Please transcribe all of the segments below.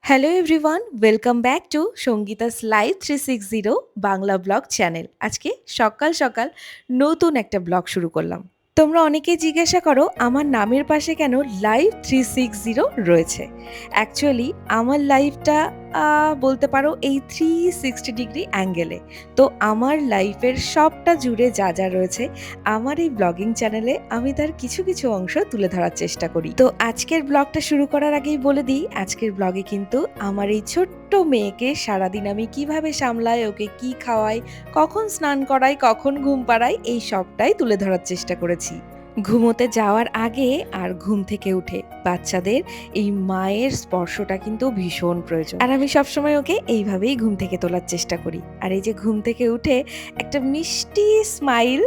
Hello everyone, welcome back to Sangeeta's live 360 Bangla blog channel. আজকে সকাল সকাল নতুন একটা ব্লগ শুরু করলাম। তোমরা অনেকেই জিজ্ঞাসা করো আমার নামের পাশে কেন লাইভ 360 রয়েছে। অ্যাকচুয়ালি আমার লাইফটা বলতে পারো এই 360 ডিগ্রি অ্যাঙ্গেলে। তো আমার লাইফের সবটা জুড়ে যা যা রয়েছে আমার এই ব্লগিং চ্যানেলে আমি তার কিছু কিছু অংশ তুলে ধরার চেষ্টা করি। তো আজকের ব্লগটা শুরু করার আগেই বলে দিই, আজকের ব্লগে কিন্তু আমার এই ছোট্ট মেয়েকে সারাদিন আমি কিভাবে সামলাই, ওকে কি খাওয়াই, কখন স্নান করাই, কখন ঘুম পাড়াই, এই সবটাই তুলে ধরার চেষ্টা করেছি। ঘুমোতে যাওয়ার আগে আর ঘুম থেকে উঠে বাচ্চাদের এই মায়ের স্পর্শটা কিন্তু ভীষণ প্রয়োজন, আর আমি সবসময় ওকে এইভাবেই ঘুম থেকে তোলার চেষ্টা করি। আর এই যে ঘুম থেকে উঠে একটা মিষ্টি স্মাইল,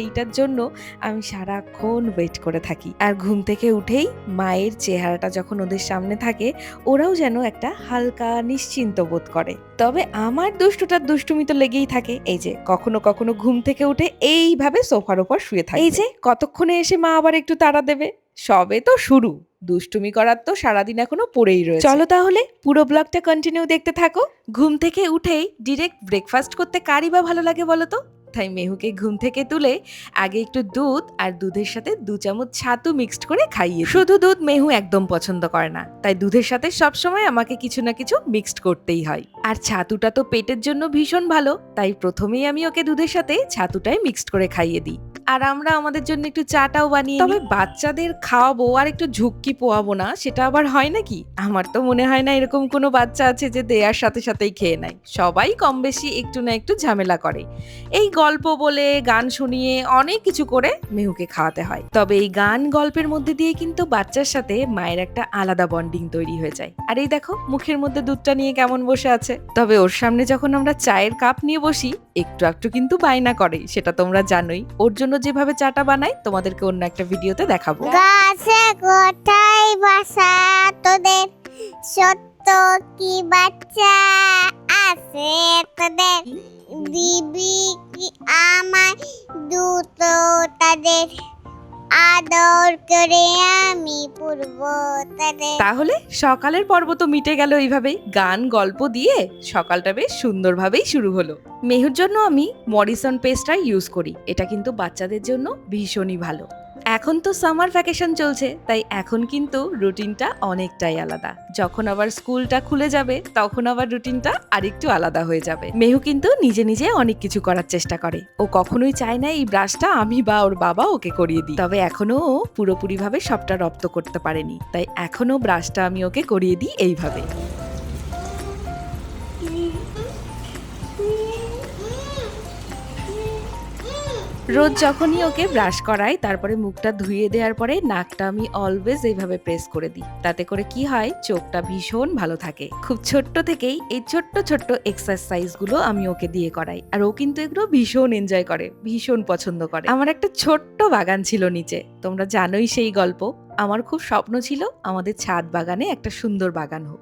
এইটার জন্য আমি সারাক্ষণ ওয়েট করে থাকি। আর ঘুম থেকে উঠেই মায়ের চেহারাটা যখন ওদের সামনে থাকে, ওরাও যেন একটা হালকা নিশ্চিন্ত বোধ করে। তবে আমার দুষ্টুটার দুষ্টুমি তো লেগেই থাকে। এই যে কখনো কখনো ঘুম থেকে উঠে এইভাবে সোফার ওপর শুয়ে থাকে, এই যে কতক্ষণে এসে মা আবার একটু তাড়া দেবে। সবে তো শুরু, দুষ্টুমি করার তো সারাদিন এখনো পড়েই রয়েছে। চলো তাহলে পুরো ব্লগটা কন্টিনিউ দেখতে থাকো। ঘুম থেকে উঠেই ডিরেক্ট ব্রেকফাস্ট করতে কারই বা ভালো লাগে বলো তো? তাই মেহুকে ঘুম থেকে তুলে আগে একটু দুধ আর দুধের সাথে 2 চামচ ছাতু মিক্সড করে খাইয়ে। শুধু দুধ মেহু একদম পছন্দ করে না, তাই দুধের সাথে সবসময় আমাকে কিছু না কিছু মিক্সড করতেই হয়। আর ছাতুটা তো পেটের জন্য ভীষণ ভালো, তাই প্রথমেই আমি ওকে দুধের সাথে ছাতুটাই মিক্সড করে খাইয়ে দিই। আর আমরা আমাদের জন্য একটু চাটাও বানিয়ে। তবে বাচ্চাদের খাওয়াবো আর একটু ঝুঁকি পোয়াবো না, সেটা আবার হয় নাকি? আমার তো মনে হয় না এরকম কোনো বাচ্চা আছে যে দেয়ার সাথে সাথেই খেয়ে নেয়। সবাই কম বেশি একটু না একটু ঝামেলা করে। এই গল্প বলে, গান শুনিয়ে, অনেক কিছু করে মেহুকে খাওয়াতে হয়। তবে এই গান গল্পের মধ্যে দিয়ে কিন্তু বাচ্চার সাথে মায়ের একটা আলাদা বন্ডিং তৈরি হয়ে যায়। আর এই দেখো মুখের মধ্যে দুধটা নিয়ে কেমন বসে আছে। তবে ওর সামনে যখন আমরা চায়ের কাপ নিয়ে বসি, একটু একটু কিন্তু বায়না করে, সেটা তোমরা জানোই। ওর জন্য যেভাবে চাটা বানাই তোমাদেরকে অন্য একটা ভিডিওতে দেখাবো। গাছে কোথায় বাসা তোদের, সত্য কি বাচ্চা আছে তোদের, দিবি কি আমায় দুটো তাদের, আদর করে আমি পূর্ব তাদের। তাহলে সকালের পর্ব তো মিটে গেল এইভাবেই, গান গল্প দিয়ে সকালটা বেশ সুন্দরভাবেই শুরু হলো। মেহুর জন্য আমি মরিসন পেস্টটা ইউজ করি, এটা কিন্তু বাচ্চাদের জন্য ভীষণই ভালো। এখন তো সামার ভ্যাকেশন চলছে, তাই এখন কিন্তু রুটিনটা অনেকটাই আলাদা। যখন আবার স্কুলটা খুলে যাবে তখন আবার রুটিনটা আরেকটু আলাদা হয়ে যাবে। মেহু কিন্তু নিজে নিজে অনেক কিছু করার চেষ্টা করে, ও কখনোই চায় না এই ব্রাশটা আমি বা ওর বাবা ওকে করিয়ে দিই। তবে এখনো ও পুরোপুরিভাবে সবটা রপ্ত করতে পারেনি, তাই এখনো ব্রাশটা আমি ওকে করিয়ে দিই এইভাবে। রোজ যখনই ওকে ব্রাশ করাই, তারপরে মুখটা ধুইয়ে দেওয়ার পরে নাকটা আমি অলওয়েজ এইভাবে প্রেস করে দিই। তাতে করে কি হয়, চোখটা ভীষণ ভালো থাকে। খুব ছোট্ট থেকেই এই ছোট্ট ছোট্ট এক্সারসাইজ গুলো আমি ওকে দিয়ে করাই, আর ও কিন্তু এগুলো ভীষণ এনজয় করে, ভীষণ পছন্দ করে। আমার একটা ছোট্ট বাগান ছিল নিচে, তোমরা জানোই সেই গল্প। আমার খুব স্বপ্ন ছিল আমাদের ছাদ বাগানে একটা সুন্দর বাগান হোক।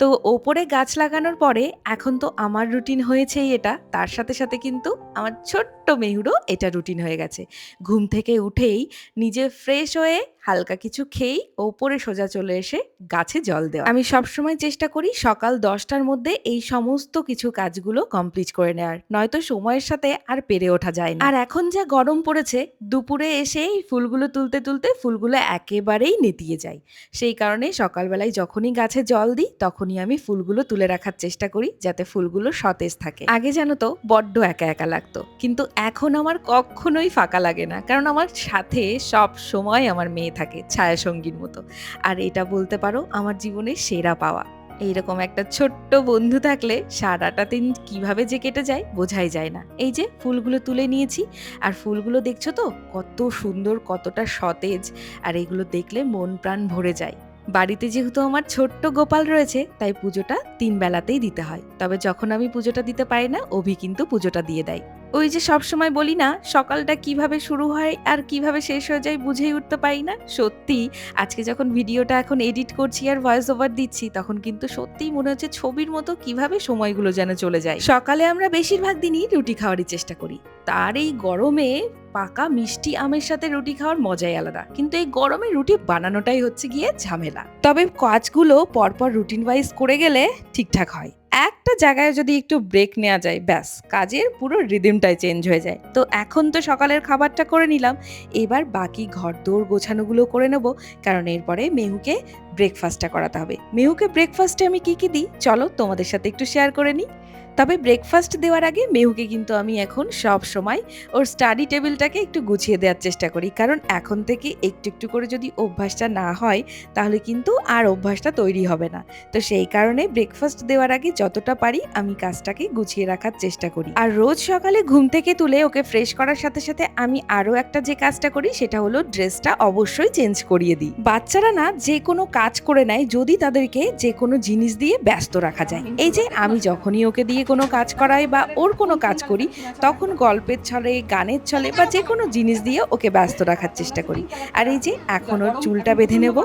তো ওপরে গাছ লাগানোর পরে এখন তো আমার রুটিন হয়েছেই এটা, তার সাথে সাথে কিন্তু আমার ছোট্ট মেহুরও এটা রুটিন হয়ে গেছে। ঘুম থেকে উঠেই নিজে ফ্রেশ হয়ে হালকা কিছু খেয়েই ওপরে সোজা চলে এসে গাছে জল দেওয়া। আমি সবসময় চেষ্টা করি সকাল 10টার মধ্যে এই সমস্ত কিছু কাজগুলো কমপ্লিট করে নেওয়ার, নয়তো সময়ের সাথে আর পেরে ওঠা যায় না। আর এখন যা গরম পড়েছে, দুপুরে এসে এই ফুলগুলো তুলতে তুলতে ফুলগুলো একেবারেই নেতিয়ে যায়। সেই কারণে সকালবেলায় যখনই গাছে জল দিই তখনই আমি ফুলগুলো তুলে রাখার চেষ্টা করি, যাতে ফুলগুলো সতেজ থাকে। আগে জানো তো বড্ড একা একা লাগতো, কিন্তু এখন আমার কখনোই ফাঁকা লাগে না, কারণ আমার সাথে সব সময় আমার মেয়ে থাকে ছায়া সঙ্গীর মতো। আর এটা বলতে পারো আমার জীবনের সেরা পাওয়া। এইরকম একটা ছোট্ট বন্ধু থাকলে সারাটা দিন কিভাবে যে কেটে যায় বোঝাই যায় না। এই যে ফুলগুলো তুলে নিয়েছি, আর ফুলগুলো দেখছো তো কত সুন্দর, কতটা সতেজ, আর এগুলো দেখলে মন প্রাণ ভরে যায়। বাড়িতে যেহেতু আমার ছোট্ট গোপাল রয়েছে, তাই পুজোটা 3 বেলাতেই দিতে হয়। তবে যখন আমি পুজোটা দিতে পারি না, অভি কিন্তু পুজোটা দিয়ে দেয়। ওই যে সবসময় বলি না, সকালটা কিভাবে শুরু হয় আর কিভাবে শেষ হয়ে যায় বুঝেই উঠতে পারি না। সত্যি আজকে যখন ভিডিওটা এখন এডিট করছি আর ভয়েস ওভার দিচ্ছি, তখন কিন্তু সত্যিই মনে হচ্ছে ছবির মতো কিভাবে সময়গুলো যেন চলে যায়। সকালে আমরা বেশিরভাগ দিনই রুটি খাওয়ারই চেষ্টা করি। তার এই গরমে পাকা মিষ্টি আমের সাথে রুটি খাওয়ার মজাই আলাদা। কিন্তু এই গরমে রুটি বানানোটাই হচ্ছে গিয়ে ঝামেলা। তবে কাজগুলো পরপর রুটিন ওয়াইজ করে গেলে ঠিকঠাক হয়। একটা জায়গায় যদি একটু ব্রেক নেওয়া যায়, ব্যাস কাজের পুরো রিদিমটাই চেঞ্জ হয়ে যায়। তো এখন তো সকালের খাবারটা করে নিলাম, এবার বাকি ঘরদোর গোছানোগুলো করে নেব, কারণ এরপরে মেহুকে ব্রেকফাস্টটা করাতে হবে। মেহুকে ব্রেকফাস্টে আমি কি কি দিই চলো তোমাদের সাথে একটু শেয়ার করে নিই। তবে ব্রেকফাস্ট দেওয়ার আগে মেহুকে কিন্তু আমি এখন সব সময় ওর স্টাডি টেবিলটাকে একটু গুছিয়ে দেওয়ার চেষ্টা করি, কারণ এখন থেকে একটু একটু করে যদি অভ্যাসটা না হয় তাহলে কিন্তু আর অভ্যাসটা তৈরি হবে না। তো সেই কারণে ব্রেকফাস্ট দেওয়ার আগে যতটা পারি আমি কাজটাকে গুছিয়ে রাখার চেষ্টা করি। আর রোজ সকালে ঘুম থেকে তুলে ওকে ফ্রেশ করার সাথে সাথে আমি আরও একটা যে কাজটা করি সেটা হলো ড্রেসটা অবশ্যই চেঞ্জ করিয়ে দিই। বাচ্চারা না যে কোনো কাজ করে নেয় যদি তাদেরকে যে কোনো জিনিস দিয়ে ব্যস্ত রাখা যায়। এই যে আমি যখনই ওকে দিয়ে কোনো কাজ করাই বা ওর কোনো কাজ করি, তখন গল্পের ছলে, গানের ছলে বা যে কোনো জিনিস দিয়ে ওকে ব্যস্ত রাখার চেষ্টা করি। আর এই যে এখন ওর চুলটা বেঁধে নেব।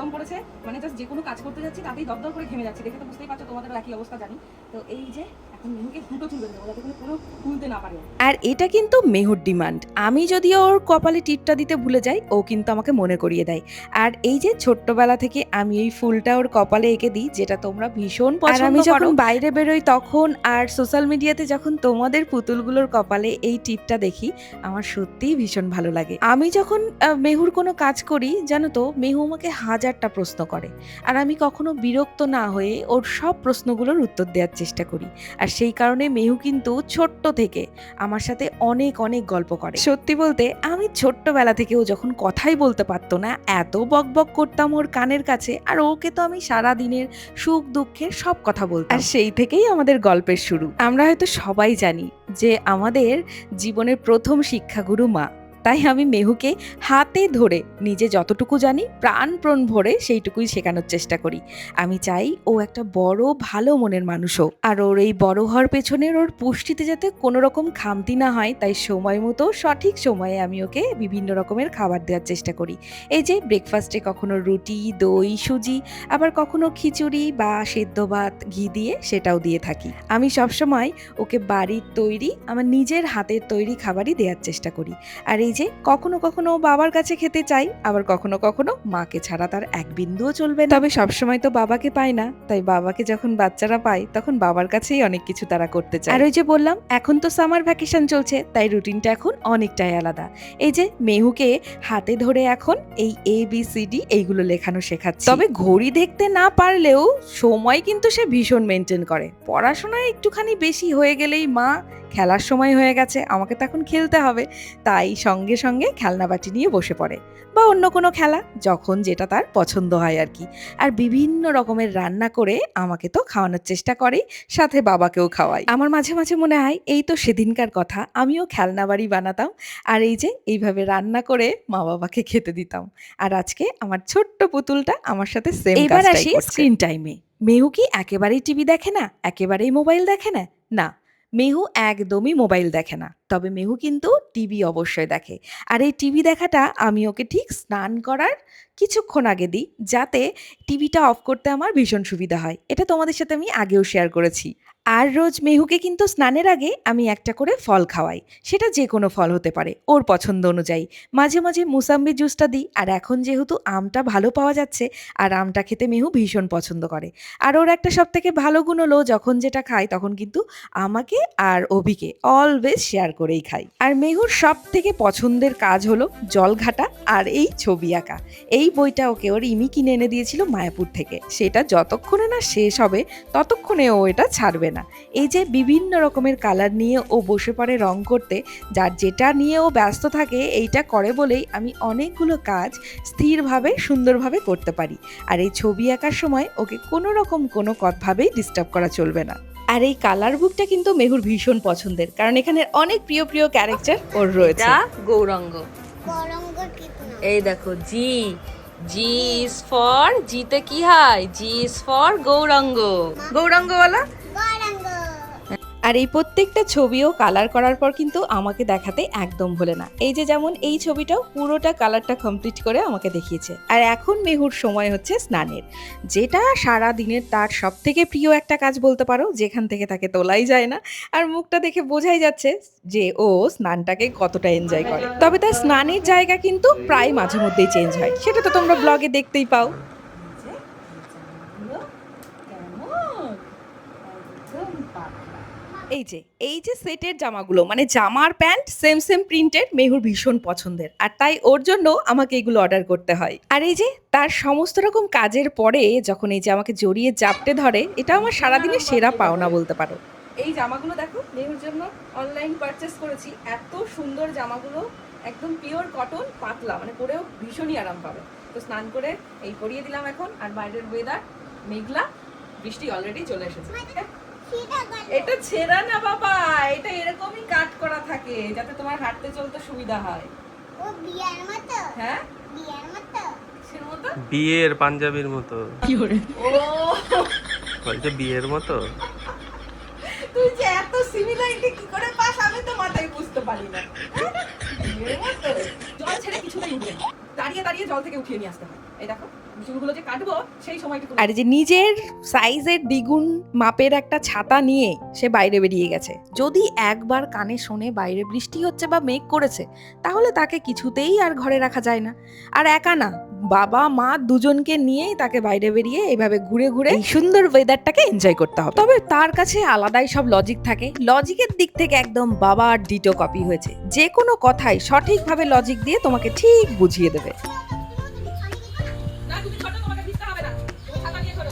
মানে জাস্ট যে কোনো কাজ করতে যাচ্ছি তাতেই দপদপ করে ঘেমে যাচ্ছে, দেখে তো বুঝতেই পারছো, তোমাদেরও একই অবস্থা জানি। তো এই যে এখন মেহুকে দুটো চুল বেঁধে দেবো যাতে করে পুরো খুলতে না পারে। আর এটা কিন্তু মেহুর ডিমান্ড। আমি যদি ওর কপালে টিপটা দিতে ভুলে যাই, ও কিন্তু আমাকে মনে করিয়ে দেয়। আর এই যে ছোট্টবেলা থেকে আমি এই ফুলটা ওর কপালে এঁকে দিই, যেটা তোমরা ভীষণ পছন্দ করো। আমি যখন বাইরে বেরোই তখন আর সোশ্যাল মিডিয়াতে যখন তোমাদের পুতুলগুলোর কপালে এই টিপটা দেখি, আমার সত্যিই ভীষণ ভালো লাগে। আমি যখন মেহুর কোনো কাজ করি, জানো তো মেহু আমাকে হাজারটা প্রশ্ন করে, আর আমি কখনো বিরক্ত না হয়ে ওর সব প্রশ্নগুলোর উত্তর দেওয়ার চেষ্টা করি। আর সেই কারণে মেহু কিন্তু ছোট্ট থেকে আমার সাথে অনেক অনেক গল্প করে। সত্যি বলতে আমি ছোট্টবেলা থেকেও যখন কথাই বলতে পারতো না, এত বকবক করতাম ওর কানের কাছে, আর ওকে তো আমি সারা দিনের সুখ দুঃখের সব কথা বলতাম। আর সেই থেকেই আমাদের গল্পের শুরু। আমরা হয়তো সবাই জানি যে আমাদের জীবনের প্রথম শিক্ষাগুরু মা। তাই আমি মেহুকে হাতে ধরে নিজে যতটুকু জানি প্রাণপ্রণ ভরে সেইটুকুই শেখানোর চেষ্টা করি। আমি চাই ও একটা বড় ভালো মনের মানুষ হোক, আর ওর এই বড় হওয়ার পেছনের ওর পুষ্টিতে যাতে কোনো রকম খামতি না হয়, তাই সময় মতো সঠিক সময়ে আমি ওকে বিভিন্ন রকমের খাবার দেওয়ার চেষ্টা করি। এই যে ব্রেকফাস্টে কখনো রুটি, দই, সুজি, আবার কখনো খিচুড়ি বা সেদ্ধ ভাত ঘি দিয়ে সেটাও দিয়ে থাকি। আমি সবসময় ওকে বাড়ির তৈরি, আমার নিজের হাতের তৈরি খাবারই দেওয়ার চেষ্টা করি। আর এই যে কখনো কখনো বাবার কাছে খেতে চাই, আবার কখনো কখনো মাকে ছাড়া তার এক বিন্দুও চলবে না। তবে সবসময় তো বাবাকে পায় না, তাই বাবাকে যখন বাচ্চারা পায় তখন বাবার কাছেই অনেক কিছু তারা করতে চায়। আর ওই যে বললাম এখন তো সামার ভ্যাকেশন চলছে, তাই রুটিনটা এখন অনেকটাই আলাদা। এই যে মেহুকে হাতে ধরে এখন এই ABCD এইগুলো লেখানো শেখাচ্ছি। তবে ঘড়ি দেখতে না পারলেও সময় কিন্তু সে ভীষণ মেনটেন করে। পড়াশোনায় একটুখানি বেশি হয়ে গেলেই মা খেলার সময় হয়ে গেছে, আমাকে তো এখন খেলতে হবে, তাই সঙ্গে সঙ্গে খেলনা বাটি নিয়ে বসে পড়ে, বা অন্য কোনো খেলা যখন যেটা তার পছন্দ হয় আর কি। আর বিভিন্ন রকমের রান্না করে আমাকে তো খাওয়ানোর চেষ্টা করে, সাথে বাবাকেও খাওয়াই। আমার মাঝে মাঝে মনে হয় এই তো সেদিনকার কথা, আমিও খেলনা বাড়ি বানাতাম, আর এই যে এইভাবে রান্না করে মা বাবাকে খেতে দিতাম। আর আজকে আমার ছোট্ট পুতুলটা আমার সাথে সেম কাজটাই করছে। এবার আসি স্ক্রিন টাইমে। মেহু কি একেবারেই টিভি দেখে না, একেবারেই মোবাইল দেখে না? না, মেহু একদমই মোবাইল দেখে না, তবে মেহু কিন্তু টিভি অবশ্যই দেখে। আর এই টিভি দেখাটা আমি ওকে ঠিক স্নান করার কিছুক্ষণ আগে দিই, যাতে টিভিটা অফ করতে আমার ভীষণ সুবিধা হয়। এটা তোমাদের সাথে আমি আগেও শেয়ার করেছি। আর রোজ মেহুকে কিন্তু স্নানের আগে আমি একটা করে ফল খাওয়াই, সেটা যে কোনো ফল হতে পারে ওর পছন্দ অনুযায়ী। মাঝে মাঝে মুসাম্বি জুসটা দিই, আর এখন যেহেতু আমটা ভালো পাওয়া যাচ্ছে, আর আমটা খেতে মেহু ভীষণ পছন্দ করে। আর ওর একটা সব থেকে ভালো গুণ হলো যখন যেটা খায় তখন কিন্তু আমাকে আর অভিকে অলওয়েজ শেয়ার করেই খাই। আর মেহুর সব থেকে পছন্দের কাজ হলো জল ঘাটা আর এই ছবি আঁকা। এই বইটা ওকে ওর ইমি কিনে এনে দিয়েছিল মায়াপুর থেকে, সেটা যতক্ষণে না শেষ হবে ততক্ষণে ও এটা ছাড়বে না। এই যে বিভিন্ন রকমের কালার নিয়ে ও বসে পড়ে রং করতে, যার যেটা নিয়ে ও ব্যস্ত থাকে এইটা করে বলেই আমি অনেকগুলো কাজ স্থিরভাবে সুন্দরভাবে করতে পারি। আর এই ছবি আঁকার সময় ওকে কোনো রকম কোনো ভাবেই ডিস্টার্ব করা চলবে না। আর এই কালার বুকটা কিন্তু মেহুর ভীষণ পছন্দের, কারণ এখানে অনেক প্রিয় প্রিয় ক্যারেক্টার ওর রয়েছে। গৌরাঙ্গ, গরঙ্গ ঠিক না। এই দেখো জি, জি ইজ ফর, জিতে কি হয়, জি ইজ ফর গৌরাঙ্গ, গৌরাঙ্গ বলা। গরঙ্গ। আর এই প্রত্যেকটা ছবিও কালার করার পর কিন্তু আমাকে দেখাতে একদম ভোলে না। এই যে যেমন এই ছবিটাও পুরোটা কালারটা কমপ্লিট করে আমাকে দেখিয়েছে। আর এখন মেহুর সময় হচ্ছে স্নানের, যেটা সারা দিনের তার সব থেকে প্রিয় একটা কাজ বলতে পারো, যেখান থেকে তাকে তোলাই যায় না। আর মুখটা দেখে বোঝাই যাচ্ছে যে ও স্নানটাকে কতটা এনজয় করে। তবে তার স্নানের জায়গা কিন্তু প্রায় মাঝে মধ্যেই চেঞ্জ হয়, সেটা তো তোমরা ব্লগে দেখতেই পাও। এই যে সেটের জামাগুলো, মানে জামার প্যান্ট সেম সেম প্রিন্টের, মেহুর ভীষণ পছন্দের, আর তাই ওর জন্য আমাকে এগুলো অর্ডার করতে হয়। আর এই যে তার সমস্ত রকম কাজের পরে যখন এই যে আমাকে জড়িয়ে জাপটে ধরে, এটা আমার সারাদিনের সেরা পাওনা বলতে পারো। এই জামাগুলো দেখো, মেহুর জন্য অনলাইন পারচেস করেছি। এত সুন্দর জামাগুলো, একদম পিওর কটন, পাতলা, মানে পরেও ভীষণই আরাম পাবে। তো স্নান করে এই পরিয়ে দিলাম এখন। আর বাইরের ওয়েদার মেঘলা, বৃষ্টি অলরেডি চলে এসেছে। এটা ছেঁড়া না বাবা, এটা এরকমই কাট করা থাকে যাতে তোমার হাঁটতে চলতে সুবিধা হয়। ও বিয়ার মতো। হ্যাঁ, বিয়ার মতো। কিসের মতো? বিয়ের পাঞ্জাবির মতো। কি করে? ও বলছে বিয়ের মতো। তুই যে এত সিমিলারিটি কি করে পাস, আমি তো মাথায় বুঝতে পারি না। বিয়ের মতো? জল ছেড়ে কিছুতেই উঠবে না, দাঁড়িয়ে দাঁড়িয়ে জল থেকে উঠিয়ে নিয়ে আসতে হয়। এই দেখো চুলগুলো যে কাটবো সেই সময়টুকু। আর যে নিজের সাইজের দ্বিগুণ মাপের একটা ছাতা নিয়ে সে বাইরে বেরিয়ে গেছে। যদি একবার কানে শোনে বাইরে বৃষ্টি হচ্ছে বা মেঘ করেছে, তাহলে তাকে কিছুতেই আর ঘরে রাখা যায় না। আর একা না, বাবা মা দুজনকে নিয়েই তাকে বাইরে বেরিয়ে এইভাবে ঘুরে ঘুরে এই সুন্দর ওয়েদারটাকে এনজয় করতে হবে। তবে তার কাছে আলাদাই সব লজিক থাকে, লজিকের দিক থেকে একদম বাবার ডিটো কপি হয়েছে। যে কোনো কথাই সঠিকভাবে লজিক দিয়ে তোমাকে ঠিক বুঝিয়ে দেবে। না, তুমি ছোট, তোমাকে ভিজতে হবে না, তুমি ছাতা নিয়ে ঘোরো।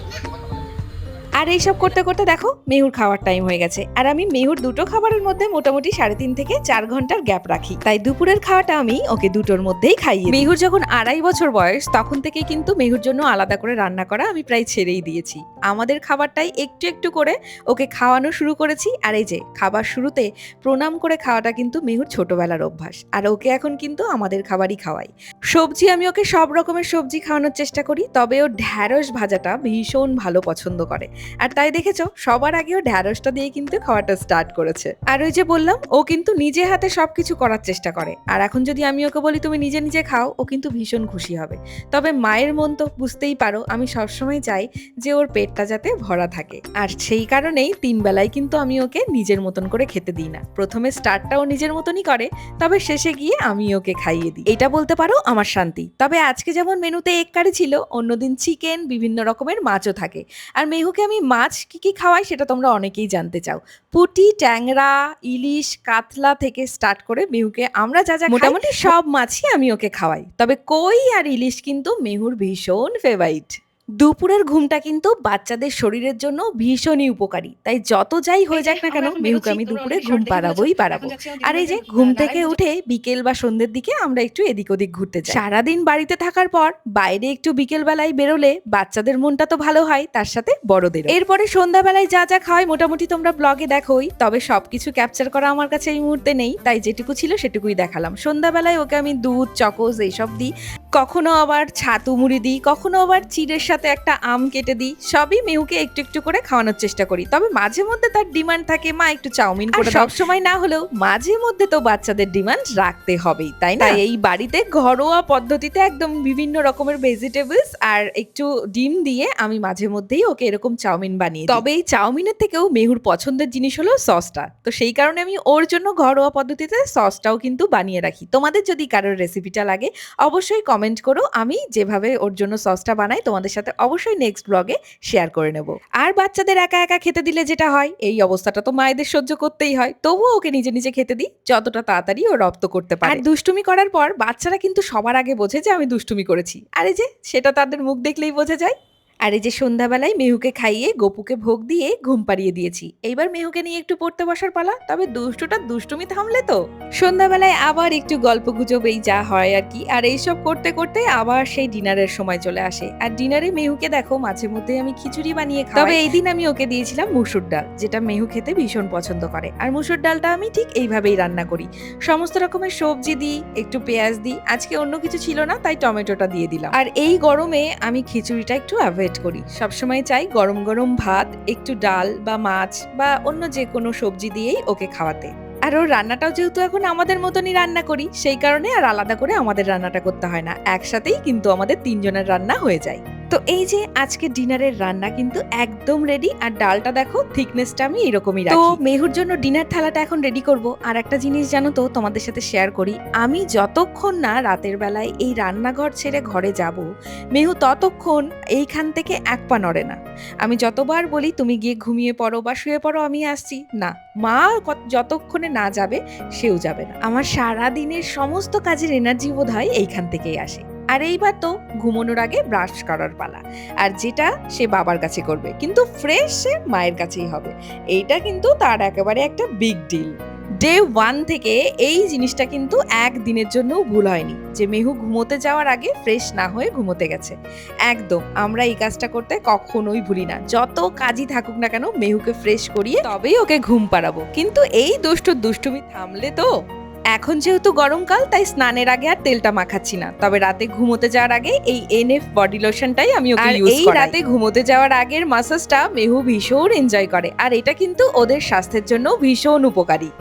আর এইসব করতে করতে দেখো মেহুর খাওয়ার টাইম হয়ে গেছে। আর আমি মেহুর দুটো খাবারের মধ্যে মোটামুটি 3.5 থেকে 4 ঘন্টার গ্যাপ রাখি, তাই দুপুরের খাওয়াটা আমি ওকে দুটোর মধ্যেই খাইয়ে দিই। মেহুর যখন 2.5 বছর বয়স, তখন থেকেই কিন্তু মেহুর জন্য আলাদা করে রান্না করা আমি প্রায় ছেড়েই দিয়েছি। আমাদের খাবারটাই একটু একটু করে ওকে খাওয়ানো শুরু করেছি। আর এই যে খাবার শুরুতে প্রণাম করে খাওয়াটা কিন্তু মেহুর ছোটবেলার অভ্যাস, আর ওকে এখন কিন্তু আমাদের খাবারই খাওয়াই। সবজি আমি ওকে সব রকমের সবজি খাওয়ানোর চেষ্টা করি, তবে ও ঢ্যাঁড়স ভাজাটা ভীষণ ভালো পছন্দ করে। আর তাই দেখেছো সবার আগেও ঢ্যাঁড়সটা দিয়ে কিন্তু খাওয়াটা স্টার্ট করেছে। আর ওই যে বললাম, ও কিন্তু নিজে হাতে সবকিছু করার চেষ্টা করে। আর এখন যদি আমি ওকে বলি তুমি নিজে নিজে খাও, ও কিন্তু ভীষণ খুশি হবে। তবে মায়ের মন তো বুঝতেই পারো, আমি সবসময় চাই যে ওর পেটটা যাতে ভরা থাকে। আর সেই কারণেই 3 বেলায় কিন্তু আমি ওকে নিজের মতন করে খেতে দিই না। প্রথমে স্টার্টটা ও নিজের মতনই করে, তবে শেষে গিয়ে আমি ওকে খাইয়ে দিই। এটা বলতে পারো আমার শান্তি। তবে আজকে যেমন মেনুতে এগ কারি ছিল, অন্যদিন চিকেন, বিভিন্ন রকমের মাছও থাকে। আর মেহুকে আমি মাছ কি কি খাওয়াই সেটা তোমরা অনেকেই জানতে চাও। পুঁটি, ট্যাংরা, ইলিশ, কাতলা থেকে স্টার্ট করে মেহুকে আমরা যা যা মোটামুটি সব মাছই আমি ওকে খাওয়াই। তবে কই আর ইলিশ কিন্তু মেহুর ভীষণ ফেভারিট। দুপুরের ঘুমটা কিন্তু বাচ্চাদের শরীরের জন্য ভীষণই উপকারী, তাই যত যাই হয়ে যাক না কেন মেহুকে আমি দুপুরে ঘুম পাড়াবোই পাড়াবো। আর এই যে ঘুম থেকে উঠে বিকেল বা সন্ধ্যের দিকে আমরা একটু এদিক ওদিক ঘুরতে যাই। সারাদিন বাড়িতে থাকার পর বাইরে একটু বিকেল বেলায় বেরোলে বাচ্চাদের মনটা তো ভালো হয়, তার সাথে বড়দের। এরপরে সন্ধ্যাবেলায় যা যা খাওয়াই মোটামুটি তোমরা ব্লগে দেখোই, তবে সবকিছু ক্যাপচার করা আমার কাছে এই মুহূর্তে নেই, তাই যেটুকু ছিল সেটুকুই দেখালাম। সন্ধ্যাবেলায় ওকে আমি দুধ, চকোস এইসব দিই, কখনো আবার ছাতু মুড়ি দিই, কখনো আবার চিড়ের সাথে একটা আম কেটে দিই। সবই মেহুকে একটু একটু করে খাওয়ানোর চেষ্টা করি। তবে মাঝে মধ্যে তার ডিমান্ড থাকে মা একটু চাউমিন করে দাও। সব সময় না হলেও মাঝে মধ্যে তো বাচ্চাদের ডিমান্ড রাখতে হবেই, তাই না? এই বাড়িতে ঘরোয়া পদ্ধতিতে একদম বিভিন্ন রকমের ভেজিটেবলস আর একটু ডিম দিয়ে আমি মাঝে মধ্যেই ওকে এরকম চাউমিন বানিয়ে দিই। তবে এই চাউমিনের থেকেও মেহুর পছন্দের জিনিস হলো সসটা, তো সেই কারণে আমি ওর জন্য ঘরোয়া পদ্ধতিতে সসটাও কিন্তু বানিয়ে রাখি। তোমাদের যদি কারোর রেসিপিটা লাগে অবশ্যই কমেন্ট করো, আমি যেভাবে ওর জন্য সসটা বানাই তোমাদের সাথে অবশ্যই নেক্সট ব্লগে শেয়ার করে নেব। আর বাচ্চাদের একা একা খেতে দিলে যেটা হয়, এই অবস্থাটা তো মায়েদের সহ্য করতেই হয়, তবুও ওকে নিজে নিজে খেতে দিই যতটা তাড়াতাড়ি ও রপ্ত করতে পারে। আর দুষ্টুমি করার পর বাচ্চারা কিন্তু সবার আগে বোঝে যে আমি দুষ্টুমি করেছি, আর এই যে সেটা তাদের মুখ দেখলেই বোঝা যায়। আর এই যে সন্ধ্যাবেলায় মেহুকে খাইয়ে গপুকে ভোগ দিয়ে ঘুম পাড়িয়ে দিয়েছি। এইবার মেহুকে নিয়ে একটু পড়তে বসার পালা। তবে দুষ্টুটা দুষ্টুমি থামলে তো সন্ধ্যাবেলায় আবার একটু গল্প গুজব এই যা হয় আর কি। আর এইসব করতে করতে আবার সেই ডিনারের সময় চলে আসে। আর ডিনারে মেহুকে দেখো মাঝে মধ্যে আমি খিচুড়ি বানিয়ে খাই। তবে এই দিন আমি ওকে দিয়েছিলাম মুসুর ডাল, যেটা মেহু খেতে ভীষণ পছন্দ করে। আর মুসুর ডালটা আমি ঠিক এইভাবেই রান্না করি, সমস্ত রকমের সবজি দিই, একটু পেঁয়াজ দিই। আজকে অন্য কিছু ছিল না তাই টমেটোটা দিয়ে দিলাম। আর এই গরমে আমি খিচুড়িটা একটু অ্যাভয়েড অ্যাভয়েড করি। সবসময় চাই গরম গরম ভাত, একটু ডাল বা মাছ বা অন্য যে কোনো সবজি দিয়েই ওকে খাওয়াতে। আর ওর রান্নাটাও যেহেতু এখন আমাদের মতনই রান্না করি, সেই কারণে আর আলাদা করে আমাদের রান্নাটা করতে হয় না, একসাথেই কিন্তু আমাদের ৩ জনের রান্না হয়ে যায়। তো এই যে আজকে ডিনারের রান্না কিন্তু একদম রেডি। আর ডালটা দেখো, থিকনেসটা আমি এরকমই রাখি। তো মেহুর জন্য ডিনার থালাটা এখন রেডি করব। আর একটা জিনিস জানো তো, তোমাদের সাথে শেয়ার করি, আমি যতক্ষণ না রাতের বেলায় এই রান্নাঘর ছেড়ে ঘরে যাব, মেহু ততক্ষণ এইখান থেকে এক পা নড়ে না। আমি যতবার বলি তুমি গিয়ে ঘুমিয়ে পড়ো বা শুয়ে পড়ো, আমি আসছি না, মা যতক্ষণে না যাবে সেও যাবে না। আমার সারা দিনের সমস্ত কাজের এনার্জি বোধহয় এইখান থেকেই আসে। আর এইবার তো ঘুমানোর আগে ব্রাশ করার পালা, আর যেটা সে বাবার কাছে করবে, কিন্তু ফ্রেশ সে মায়ের কাছেই হবে। এইটা কিন্তু তার একেবারে একটা বিগ ডিল। ডে 1 থেকে এই জিনিসটা কিন্তু একদিনের জন্যও ভুল হয়নি যে মেহু ঘুমোতে যাওয়ার আগে ফ্রেশ না হয়ে ঘুমোতে গেছে। একদম আমরা এই কাজটা করতে কখনোই ভুলি না। যত কাজই থাকুক না কেন, মেহুকে ফ্রেশ করিয়ে তবেই ওকে ঘুম পাড়াবো। কিন্তু এই দুষ্টুমি থামলে তো। এখন যেহেতু গরমকাল, তাই স্নানের আগে আর তেলটা মাখাচ্ছি না, তবে রাতে ঘুমোতে যাওয়ার আগে এই এনএফ বডি লোশনটাই আমি ওকে ইউজ করাই। এই রাতে ঘুমোতে যাওয়ার আগের মাসাজটা মেহু ভীষণ এনজয় করে, আর এটা কিন্তু ওদের স্বাস্থ্যের জন্য ভীষণ উপকারী।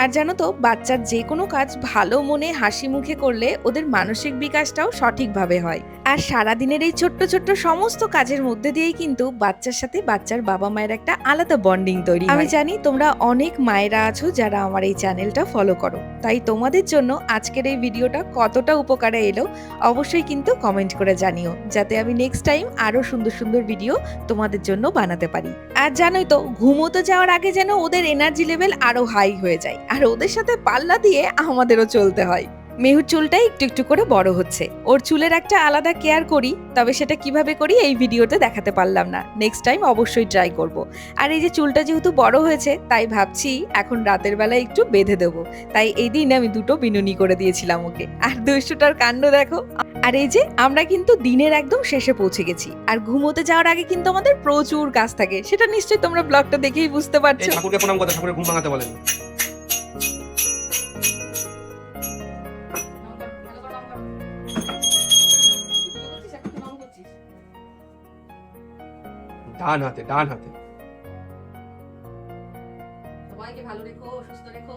আর জানো তো, বাচ্চার যে কোনো কাজ ভালো মনে হাসি মুখে করলে ওদের মানসিক বিকাশটাও সঠিকভাবে হয়। আর সারাদিনের এই ছোট্ট ছোট্ট সমস্ত কাজের মধ্যে দিয়েই কিন্তু বাচ্চার সাথে বাচ্চার বাবা মায়ের একটা আলাদা বন্ডিং তৈরি হয়। আমি জানি তোমরা অনেক মায়েরা আছো যারা আমার এই চ্যানেলটা ফলো করো, তাই তোমাদের জন্য আজকের এই ভিডিওটা কতটা উপকারে এলো অবশ্যই কিন্তু কমেন্ট করে জানিও, যাতে আমি নেক্সট টাইম আরো সুন্দর সুন্দর ভিডিও তোমাদের জন্য বানাতে পারি। আর জানোই তো, ঘুমোতে যাওয়ার আগে যেন ওদের এনার্জি লেভেল আরো হাই হয়ে যায়, আর ওদের সাথে পাল্লা দিয়ে আমাদেরও চলতে হয়। মেহুর চুলটা একটু একটু করে বড় হচ্ছে, ওর চুলের একটা আলাদা কেয়ার করি, তবে সেটা কিভাবে করি এই ভিডিওতে দেখাতে পারলাম না, নেক্সট টাইম অবশ্যই ট্রাই করব। আর এই যে চুলটা যেহেতু বড় হয়েছে, তাই ভাবছি এখন রাতের বেলায় একটু বেঁধে দেবো। তাই এই দিন আমি 2টো বিনুনি করে দিয়েছিলাম ওকে। আর দুষ্টুটার কাণ্ড দেখো। আর এই যে আমরা কিন্তু দিনের একদম শেষে পৌঁছে গেছি, আর ঘুমোতে যাওয়ার আগে কিন্তু আমাদের প্রচুর কাজ থাকে, সেটা নিশ্চয়ই তোমরা ব্লগটা দেখেই বুঝতে পারছো। ঠাকুরকে প্রণাম করতে, ঠাকুরের ঘুম ভাঙাতে বলেন। ডান হাতে, ডান হাতে। সবাইকে ভালো রেখো, সুস্থ রেখো।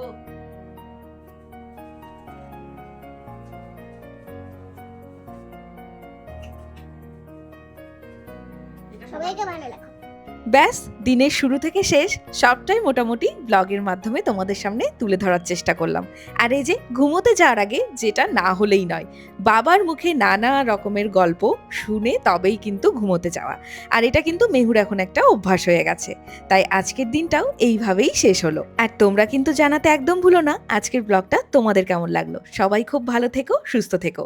সবাইকে ভালো রাখো। ব্যাস, দিনের শুরু থেকে শেষ সবটাই মোটামুটি ব্লগের মাধ্যমে তোমাদের সামনে তুলে ধরার চেষ্টা করলাম। আর এই যে ঘুমোতে যাওয়ার আগে যেটা না হলেই নয়, বাবার মুখে নানা রকমের গল্প শুনে তবেই কিন্তু ঘুমোতে যাওয়া। আর এটা কিন্তু মেহুর এখন একটা অভ্যাস হয়ে গেছে, তাই আজকের দিনটাও এইভাবেই শেষ হলো। আর তোমরা কিন্তু জানাতে একদম ভুলো না আজকের ব্লগটা তোমাদের কেমন লাগলো। সবাই খুব ভালো থেকো, সুস্থ থেকো।